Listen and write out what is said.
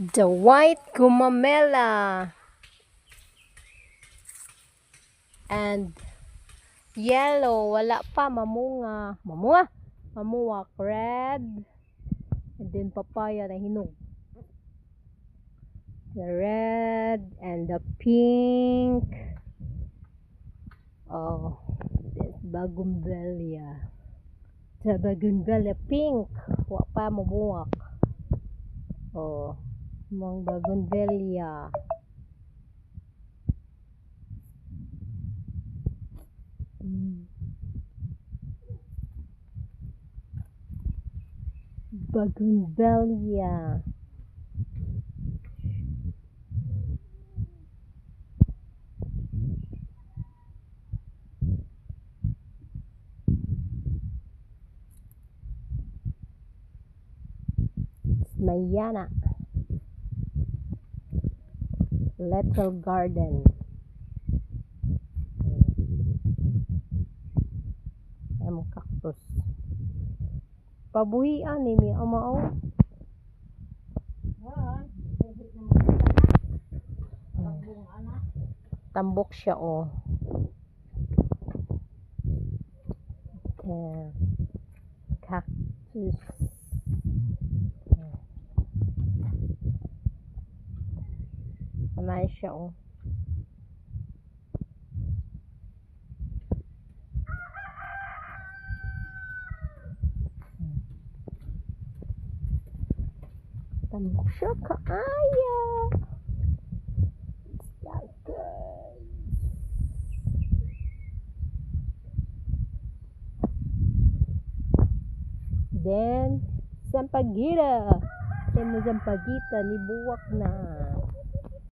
The white gumamela and yellow, wala pa, mamuwak, red, and then papaya na hinog. The red and the pink. Oh, this bougainvillea. The bougainvillea pink, wala pa mamuwak. Oh, mga bougainvillea. Bougainvillea. Mayana. Little garden. Ay, cactus. Pabuhian ni mi amao. Tambok siya oh. Okay. Cactus. Amay siya oh. Tambok siya kaaya. Then, sampagita. Then, sampagita ni buwak na.